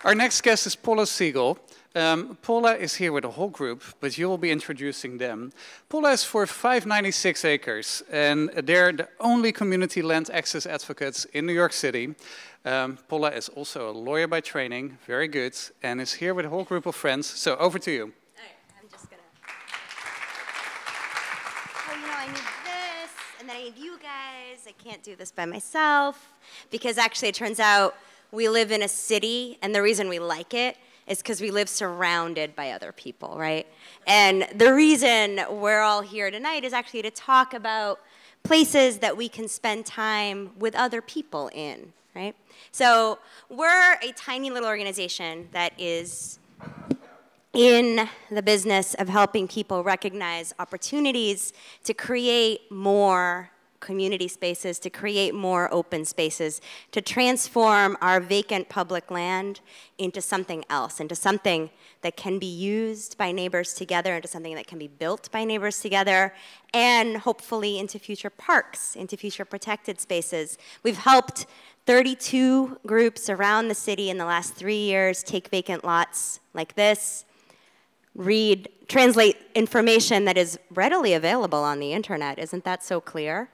Our next guest is Paula Segal. Paula is here with a whole group, but you will be introducing them. Paula is for 596 acres, and they're the only community land access advocates in New York City. Paula is also a lawyer by training, very good, and is here with a whole group of friends. So over to you. All right, I'm just gonna. Oh, you know, I need this, and then I need you guys. I can't do this by myself, because actually it turns out we live in a city, and the reason we like it is because we live surrounded by other people, right? And the reason we're all here tonight is actually to talk about places that we can spend time with other people in, right? So we're a tiny little organization that is in the business of helping people recognize opportunities to create more community spaces, to create more open spaces, to transform our vacant public land into something else, into something that can be used by neighbors together, into something that can be built by neighbors together, and hopefully into future parks, into future protected spaces. We've helped 32 groups around the city in the last 3 years take vacant lots like this, translate information that is readily available on the internet. Isn't that so clear?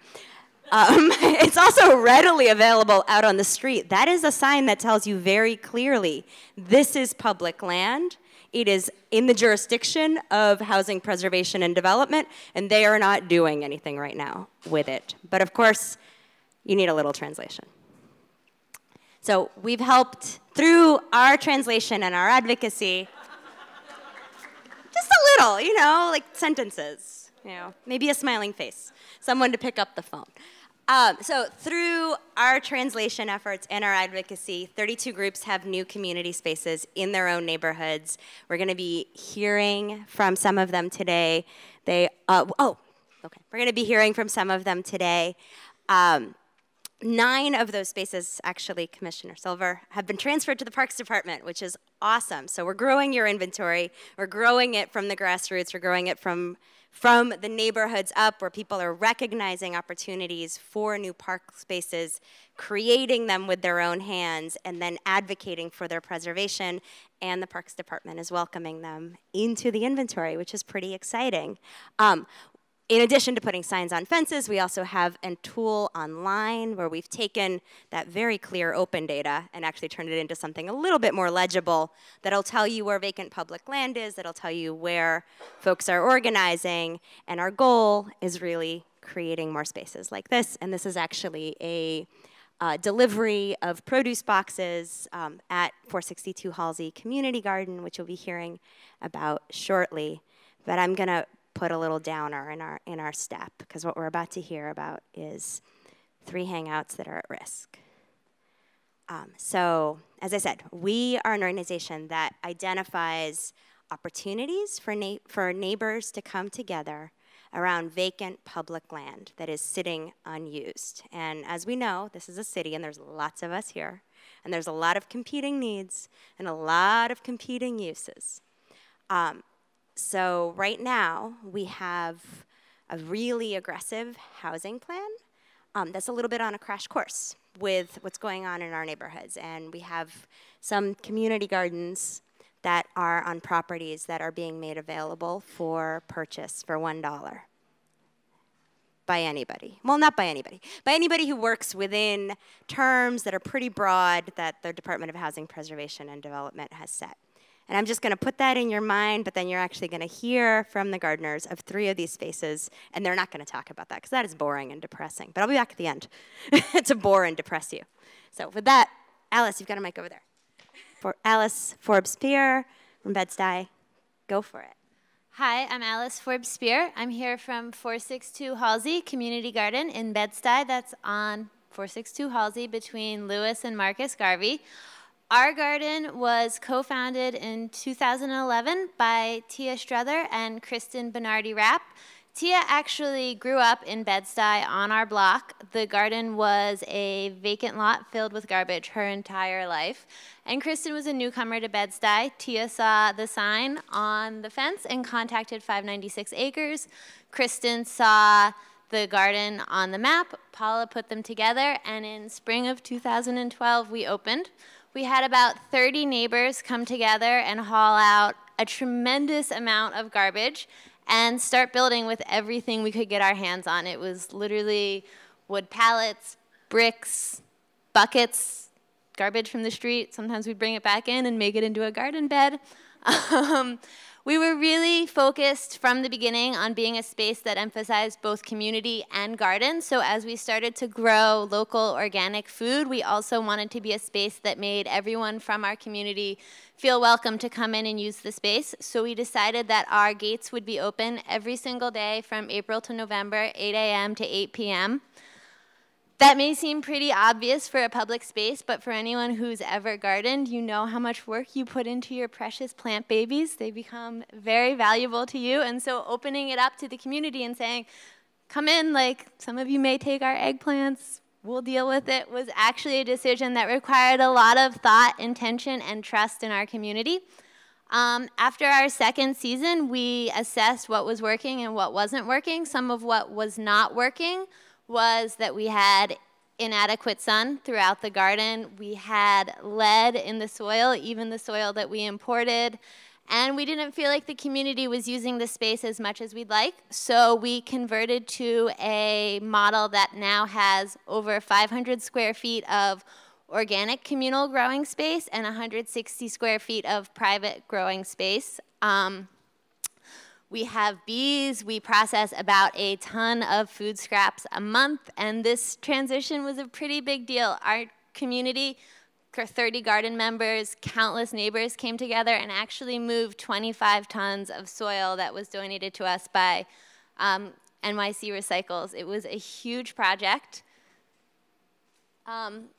It's also readily available out on the street. That is a sign that tells you very clearly, this is public land. It is in the jurisdiction of housing preservation and development, and they are not doing anything right now with it. But of course, you need a little translation. So we've helped through our translation and our advocacy, just a little, you know, like sentences, you know, maybe a smiling face, someone to pick up the phone. So through our translation efforts and our advocacy, 32 groups have new community spaces in their own neighborhoods. We're going to be hearing from some of them today. We're going to be hearing from some of them today. 9 of those spaces, actually, Commissioner Silver, have been transferred to the Parks Department, which is awesome. So we're growing your inventory. We're growing it from the grassroots. We're growing it from the neighborhoods up, where people are recognizing opportunities for new park spaces, creating them with their own hands, and then advocating for their preservation. And the Parks Department is welcoming them into the inventory, which is pretty exciting. In addition to putting signs on fences, we also have a tool online where we've taken that very clear open data and actually turned it into something a little bit more legible that'll tell you where vacant public land is, that'll tell you where folks are organizing, and our goal is really creating more spaces like this. And this is actually a delivery of produce boxes at 462 Halsey Community Garden, which you'll be hearing about shortly. But I'm going to put a little downer in our step, because what we're about to hear about is 3 hangouts that are at risk. So, as I said, we are an organization that identifies opportunities for neighbors to come together around vacant public land that is sitting unused. And as we know, this is a city, and there's lots of us here, and there's a lot of competing needs and a lot of competing uses. So right now, we have a really aggressive housing plan that's a little bit on a crash course with what's going on in our neighborhoods. And we have some community gardens that are on properties that are being made available for purchase for $1 by anybody. Well, not by anybody. By anybody who works within terms that are pretty broad that the Department of Housing Preservation and Development has set. And I'm just going to put that in your mind, but then you're actually going to hear from the gardeners of 3 of these spaces, and they're not going to talk about that, because that is boring and depressing. But I'll be back at the end to bore and depress you. So with that, Alice, you've got a mic over there. For Alice Forbes-Spear from Bed-Stuy, go for it. Hi, I'm Alice Forbes-Spear. I'm here from 462 Halsey Community Garden in Bed-Stuy. That's on 462 Halsey between Lewis and Marcus Garvey. Our garden was co-founded in 2011 by Tia Struther and Kristen Bernardi-Rapp. Tia actually grew up in Bed-Stuy on our block. The garden was a vacant lot filled with garbage her entire life. And Kristen was a newcomer to Bed-Stuy. Tia saw the sign on the fence and contacted 596 Acres. Kristen saw the garden on the map. Paula put them together, and in spring of 2012, we opened. we had about 30 neighbors come together and haul out a tremendous amount of garbage and start building with everything we could get our hands on. It was literally wood pallets, bricks, buckets, garbage from the street. Sometimes we'd bring it back in and make it into a garden bed. We were really focused from the beginning on being a space that emphasized both community and garden. So as we started to grow local organic food, we also wanted to be a space that made everyone from our community feel welcome to come in and use the space. So we decided that our gates would be open every single day from April to November, 8 a.m. to 8 p.m. That may seem pretty obvious for a public space, but for anyone who's ever gardened, you know how much work you put into your precious plant babies. They become very valuable to you. And so opening it up to the community and saying, come in, like some of you may take our eggplants, we'll deal with it, was actually a decision that required a lot of thought, intention, and trust in our community. After our second season, we assessed what was working and what wasn't working. Some of what was not working was that we had inadequate sun throughout the garden. We had lead in the soil, even the soil that we imported. And we didn't feel like the community was using the space as much as we'd like. So we converted to a model that now has over 500 square feet of organic communal growing space and 160 square feet of private growing space. We have bees. We process about a ton of food scraps a month, and this transition was a pretty big deal. Our community, 30 garden members, countless neighbors came together and actually moved 25 tons of soil that was donated to us by NYC Recycles. It was a huge project.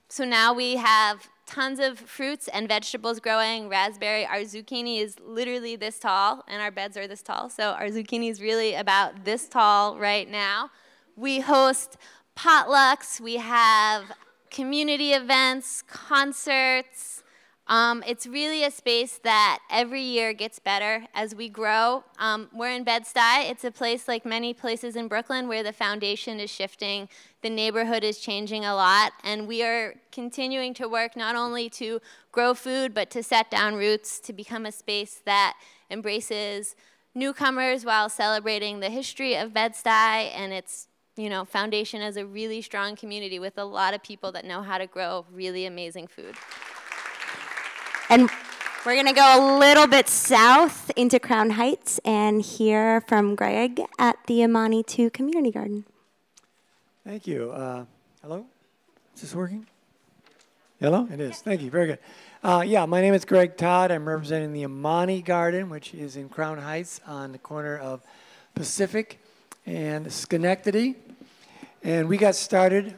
So now we have tons of fruits and vegetables growing, raspberry. Our zucchini is literally this tall, and our beds are this tall. So our zucchini is really about this tall right now. We host potlucks. We have community events, concerts. It's really a space that every year gets better as we grow. We're in Bed-Stuy. It's a place like many places in Brooklyn where the foundation is shifting. The neighborhood is changing a lot, and we are continuing to work not only to grow food, but to set down roots, to become a space that embraces newcomers while celebrating the history of Bed-Stuy and its foundation as a really strong community with a lot of people that know how to grow really amazing food. And we're going to go a little bit south into Crown Heights and hear from Greg at the Amani 2 Community Garden. Thank you. Hello? Is this working? Hello? It is. Thank you. Very good. Yeah, my name is Greg Todd. I'm representing the Amani Garden, which is in Crown Heights on the corner of Pacific and Schenectady. And we got started,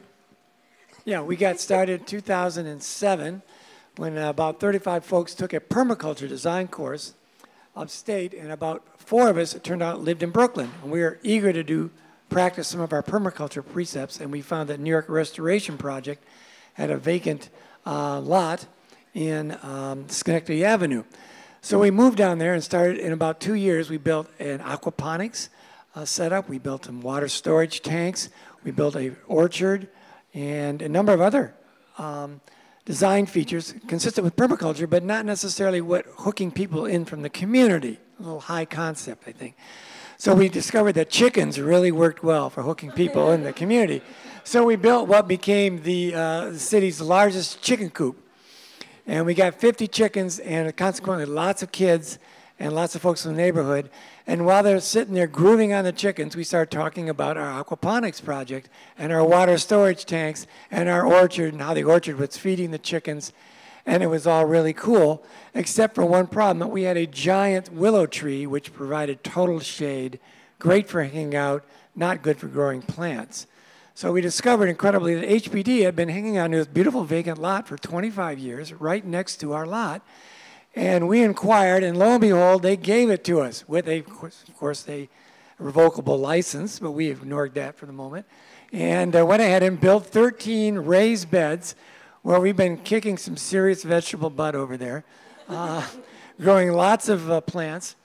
in 2007. When about 35 folks took a permaculture design course upstate, and about 4 of us, it turned out, lived in Brooklyn. And we were eager to practice some of our permaculture precepts, and we found that New York Restoration Project had a vacant lot in Schenectady Avenue. So we moved down there and started, in about 2 years, we built an aquaponics setup. We built some water storage tanks. We built an orchard and a number of other design features consistent with permaculture, but not necessarily what hooking people in from the community. A little high concept, I think. So we discovered that chickens really worked well for hooking people in the community. So we built what became the city's largest chicken coop. And we got 50 chickens and consequently lots of kids and lots of folks in the neighborhood. And while they're sitting there grooving on the chickens, we started talking about our aquaponics project and our water storage tanks and our orchard and how the orchard was feeding the chickens. And it was all really cool, except for one problem, that we had a giant willow tree which provided total shade, great for hanging out, not good for growing plants. So we discovered incredibly that HPD had been hanging on to this beautiful vacant lot for 25 years right next to our lot. And we inquired, and lo and behold, they gave it to us with, of course, a revocable license, but we ignored that for the moment. And went ahead and built 13 raised beds where we've been kicking some serious vegetable butt over there, growing lots of plants,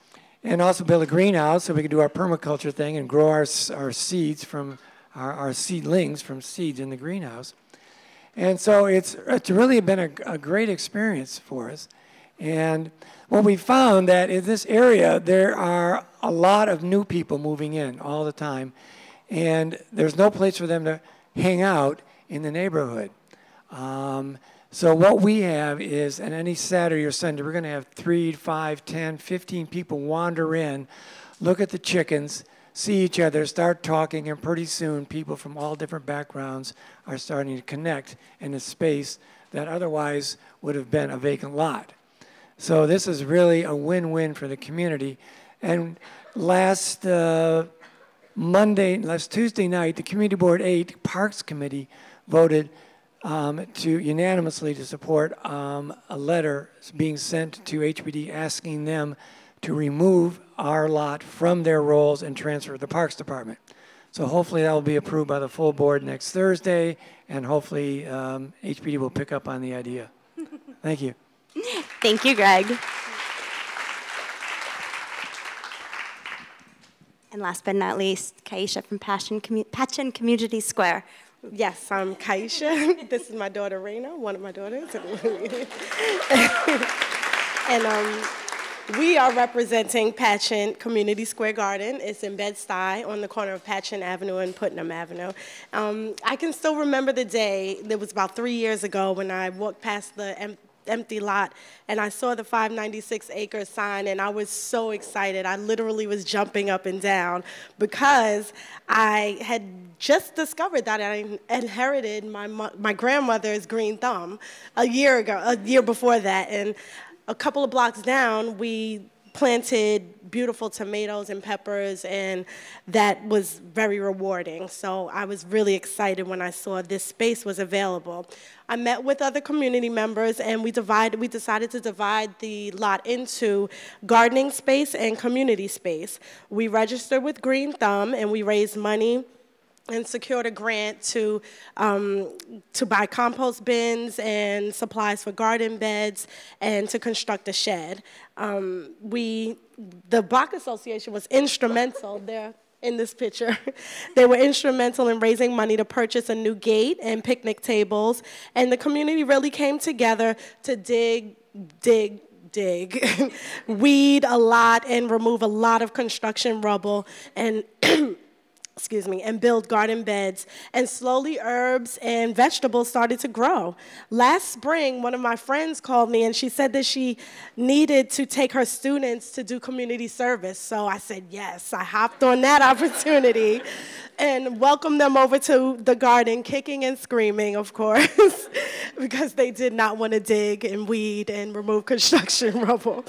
and also built a greenhouse so we could do our permaculture thing and grow our seeds from our seedlings from seeds in the greenhouse. And so it's really been a great experience for us. And what we found that in this area, there are a lot of new people moving in all the time. And there's no place for them to hang out in the neighborhood. So what we have is, on any Saturday or Sunday, we're going to have 3, 5, 10, 15 people wander in, look at the chickens, see each other, start talking, and pretty soon people from all different backgrounds are starting to connect in a space that otherwise would have been a vacant lot. So this is really a win-win for the community. And last Tuesday night, the Community Board 8 Parks Committee voted unanimously to support a letter being sent to HPD asking them to remove our lot from their roles and transfer to the Parks Department. So hopefully that will be approved by the full board next Thursday, and hopefully HPD will pick up on the idea. Thank you. Thank you, Greg. And last but not least, Kaisha from Patchen Community Square. Yes, I'm Kaisha. This is my daughter, Raina, one of my daughters. And we are representing Patchen Community Square Garden. It's in Bed-Stuy on the corner of Patchen Avenue and Putnam Avenue. I can still remember the day, it was about 3 years ago, when I walked past the empty lot and I saw the 596 acre sign, and I was so excited. I literally was jumping up and down because I had just discovered that I inherited my grandmother's green thumb a year before that. And a couple of blocks down, we planted beautiful tomatoes and peppers, and that was very rewarding. So I was really excited when I saw this space was available. I met with other community members, and we decided to divide the lot into gardening space and community space. We registered with Green Thumb, and we raised money and secured a grant to buy compost bins and supplies for garden beds and to construct a shed. The Block Association was instrumental there in this picture. They were instrumental in raising money to purchase a new gate and picnic tables, and the community really came together to dig, weed a lot and remove a lot of construction rubble and excuse me, and build garden beds. And slowly herbs and vegetables started to grow. Last spring, one of my friends called me and she said that she needed to take her students to do community service. So I said, yes, I hopped on that opportunity and welcomed them over to the garden, kicking and screaming, of course, because they did not want to dig and weed and remove construction rubble.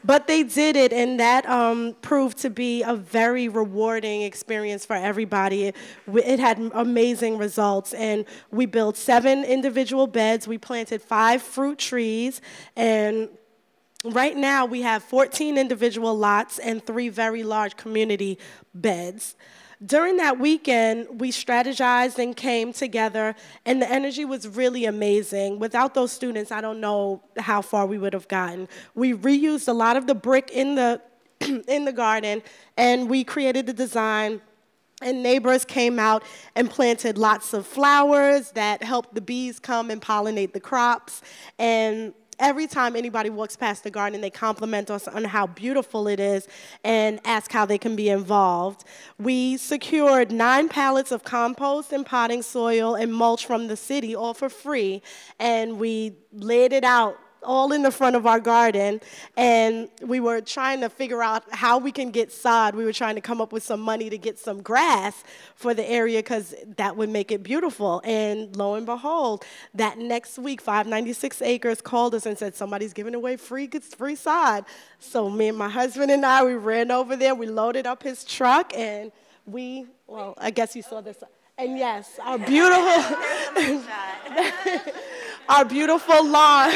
But they did it, and that proved to be a very rewarding experience for everybody. It had amazing results, and we built 7 individual beds. We planted 5 fruit trees, and right now we have 14 individual lots and 3 very large community beds. During that weekend, we strategized and came together, and the energy was really amazing. Without those students, I don't know how far we would have gotten. We reused a lot of the brick in the in the garden, and we created the design, and neighbors came out and planted lots of flowers that helped the bees come and pollinate the crops. And every time anybody walks past the garden, they compliment us on how beautiful it is and ask how they can be involved. We secured 9 pallets of compost and potting soil and mulch from the city, all for free, and we laid it out all in the front of our garden, and we were trying to figure out how we can get sod. We were trying to come up with some money to get some grass for the area because that would make it beautiful. And lo and behold, that next week, 596 Acres called us and said, somebody's giving away free sod. So me and my husband and I, we ran over there, we loaded up his truck, and well, I guess you saw this. And yes, our beautiful, our beautiful lawn.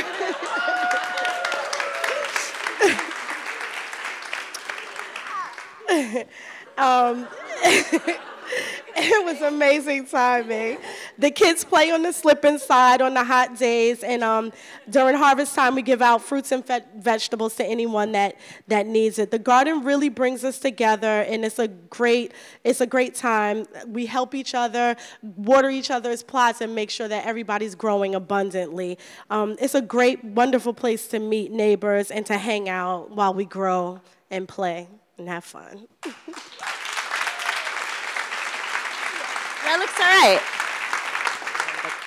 It was amazing timing. The kids play on the slip and slide on the hot days, and during harvest time, we give out fruits and vegetables to anyone that needs it. The garden really brings us together, and it's a great time. We help each other, water each other's plots, and make sure that everybody's growing abundantly. It's a great, wonderful place to meet neighbors and to hang out while we grow and play and have fun. That looks all right.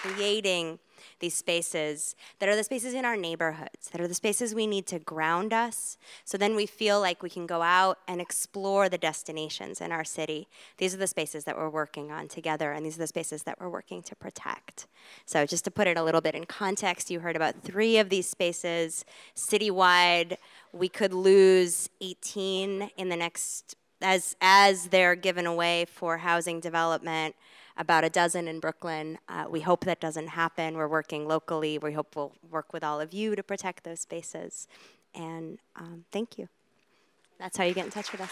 Creating these spaces that are the spaces in our neighborhoods, that are the spaces we need to ground us, so then we feel like we can go out and explore the destinations in our city. These are the spaces that we're working on together, and these are the spaces that we're working to protect. So just to put it a little bit in context, you heard about 3 of these spaces citywide. We could lose 18 in the next, as they're given away for housing development, about a dozen in Brooklyn. We hope that doesn't happen. We're working locally. We hope we'll work with all of you to protect those spaces. And thank you. That's how you get in touch with us.